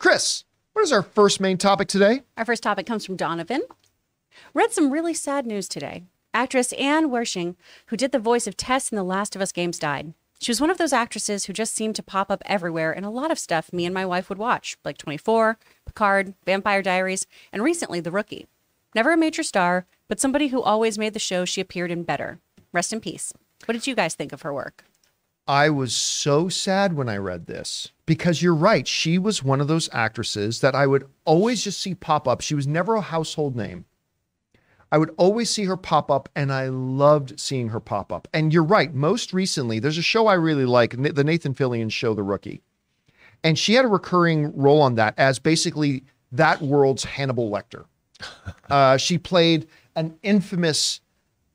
Chris, what is our first main topic today? Our first topic comes from Donovan. Read some really sad news today. Actress Annie Wersching, who did the voice of Tess in the Last of Us games, died. She was one of those actresses who just seemed to pop up everywhere in a lot of stuff me and my wife would watch, like 24, Picard, Vampire Diaries, and recently The Rookie. Never a major star, but somebody who always made the show she appeared in better. Rest in peace. What did you guys think of her work? I was so sad when I read this because you're right. She was one of those actresses that I would always just see pop up. She was never a household name. I would always see her pop up, and I loved seeing her pop up. And you're right. Most recently, there's a show I really like, the Nathan Fillion show, The Rookie. And she had a recurring role on that as basically that world's Hannibal Lecter. She played an infamous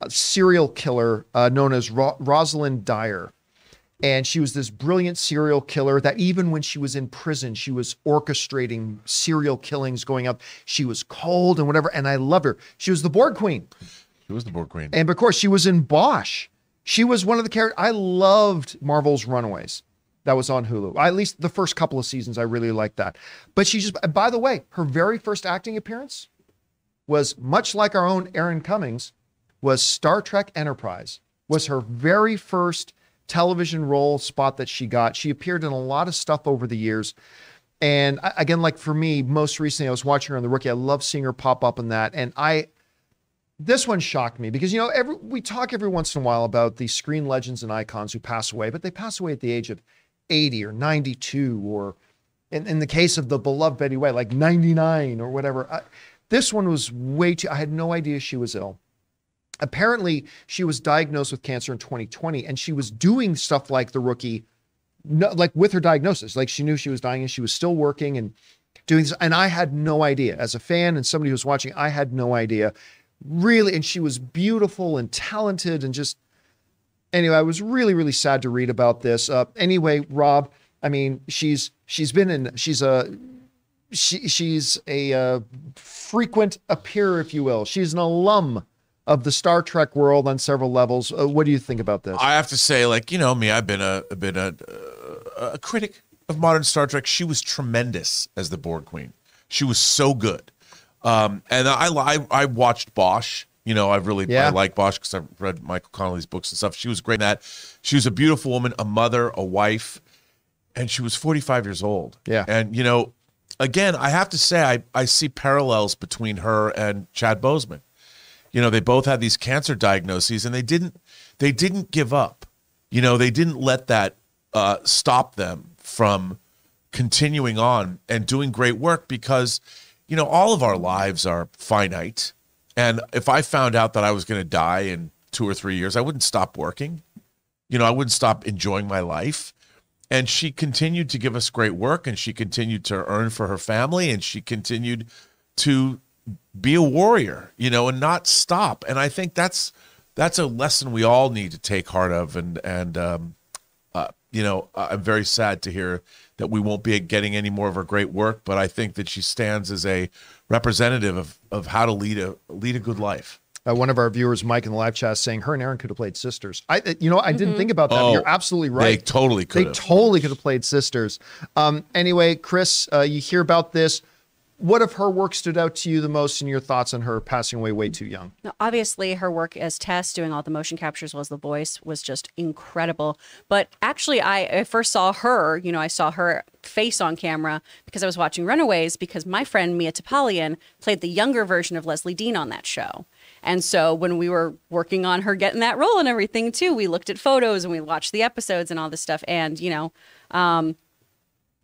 serial killer known as Rosalind Dyer. And she was this brilliant serial killer that even when she was in prison, she was orchestrating serial killings going up. She was cold and whatever. And I loved her. She was the Borg Queen. She was the Borg Queen. And of course, she was in Bosch. She was one of the characters. I loved Marvel's Runaways. That was on Hulu. At least the first couple of seasons, I really liked that. But she just, by the way, her very first acting appearance was much like our own Erin Cummings, was Star Trek Enterprise. Was her very first television role spot that she got. She appeared in a lot of stuff over the years. And again, like for me, most recently, I was watching her on The Rookie. I love seeing her pop up in that. And this one shocked me because, you know, we talk every once in a while about the screen legends and icons who pass away, but they pass away at the age of 80 or 92, or in the case of the beloved Betty White, like 99 or whatever. This one was way too, I had no idea she was ill. Apparently, she was diagnosed with cancer in 2020, and she was doing stuff like The Rookie, like with her diagnosis. Like she knew she was dying, and she was still working and doing this. And I had no idea. As a fan and somebody who was watching, I had no idea. Really, and she was beautiful and talented and just... Anyway, I was really, really sad to read about this. Anyway, Rob, I mean, she's a frequent appearer, if you will. She's an alum of the Star Trek world on several levels. What do you think about this? I have to say, like, you know me, I've been a critic of modern Star Trek. She was tremendous as the Borg Queen. She was so good. And I watched Bosch. You know, I like Bosch because I've read Michael Connelly's books and stuff. She was great in that. She was a beautiful woman, a mother, a wife, and she was 45 years old. Yeah. And, you know, again, I have to say, I see parallels between her and Chad Boseman. You know, they both had these cancer diagnoses, and they didn't give up. You know, they didn't let that stop them from continuing on and doing great work because, you know, all of our lives are finite. And if I found out that I was going to die in 2 or 3 years, I wouldn't stop working. You know, I wouldn't stop enjoying my life. And she continued to give us great work, and she continued to earn for her family, and she continued to be a warrior, you know, and not stop. And I think that's a lesson we all need to take heart of. And you know, I'm very sad to hear that we won't be getting any more of her great work, but I think that she stands as a representative of how to lead a good life. One of our viewers, Mike, in the live chat, is saying her and Aaron could have played sisters. I didn't think about that. But you're absolutely right. They totally could. They totally could have played sisters. Anyway, Chris, you hear about this. What of her work stood out to you the most, and your thoughts on her passing away way too young? Now, obviously, her work as Tess, doing all the motion captures, was the voice, was just incredible. But actually, I first saw her, you know, I saw her face on camera because I was watching Runaways, because my friend Mia Topalian played the younger version of Leslie Dean on that show. And so when we were working on her getting that role and everything too, we looked at photos and we watched the episodes and all this stuff. And, you know,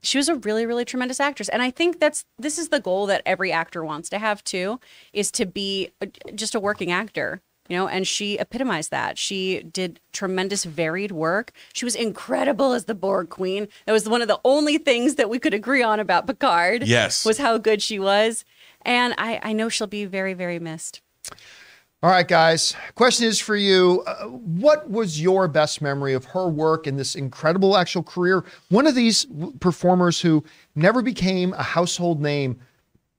she was a really, really tremendous actress. And I think this is the goal that every actor wants to have too, is to be just a working actor, you know, and she epitomized that. She did tremendous varied work. She was incredible as the Borg Queen. That was one of the only things that we could agree on about Picard. Yes. Was how good she was. And I know she'll be very, very missed. All right, guys. Question is for you. What was your best memory of her work in this incredible actual career? One of these performers who never became a household name,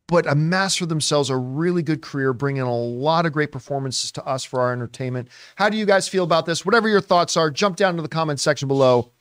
but amassed for themselves a really good career, bringing a lot of great performances to us for our entertainment. How do you guys feel about this? Whatever your thoughts are, jump down to the comment section below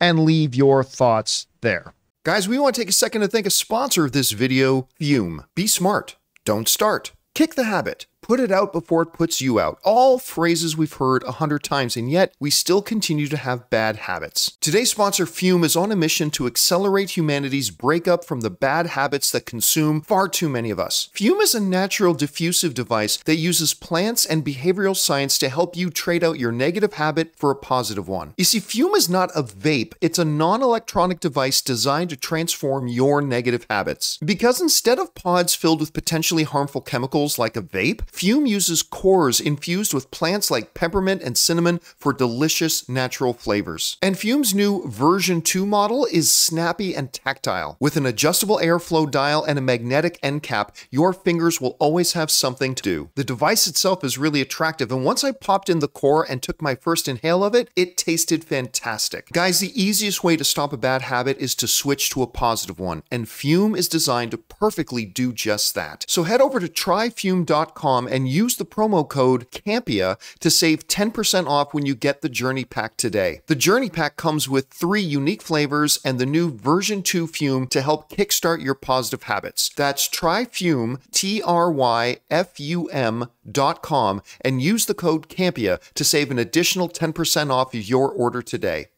and leave your thoughts there. Guys, we want to take a second to thank a sponsor of this video, Fume. Be smart. Don't start. Kick the habit. Put it out before it puts you out. All phrases we've heard 100 times, and yet we still continue to have bad habits. Today's sponsor, Fume, is on a mission to accelerate humanity's breakup from the bad habits that consume far too many of us. Fume is a natural diffusive device that uses plants and behavioral science to help you trade out your negative habit for a positive one. You see, Fume is not a vape. It's a non-electronic device designed to transform your negative habits. Because instead of pods filled with potentially harmful chemicals like a vape, Fume uses cores infused with plants like peppermint and cinnamon for delicious natural flavors. And Fume's new version 2 model is snappy and tactile. With an adjustable airflow dial and a magnetic end cap, your fingers will always have something to do. The device itself is really attractive, and once I popped in the core and took my first inhale of it, it tasted fantastic. Guys, the easiest way to stop a bad habit is to switch to a positive one, and Fume is designed to perfectly do just that. So head over to tryfume.com and use the promo code Campea to save 10% off when you get the Journey Pack today. The Journey Pack comes with 3 unique flavors and the new version 2 Fume to help kickstart your positive habits. That's tryfume, tryfum.com, and use the code Campea to save an additional 10% off your order today.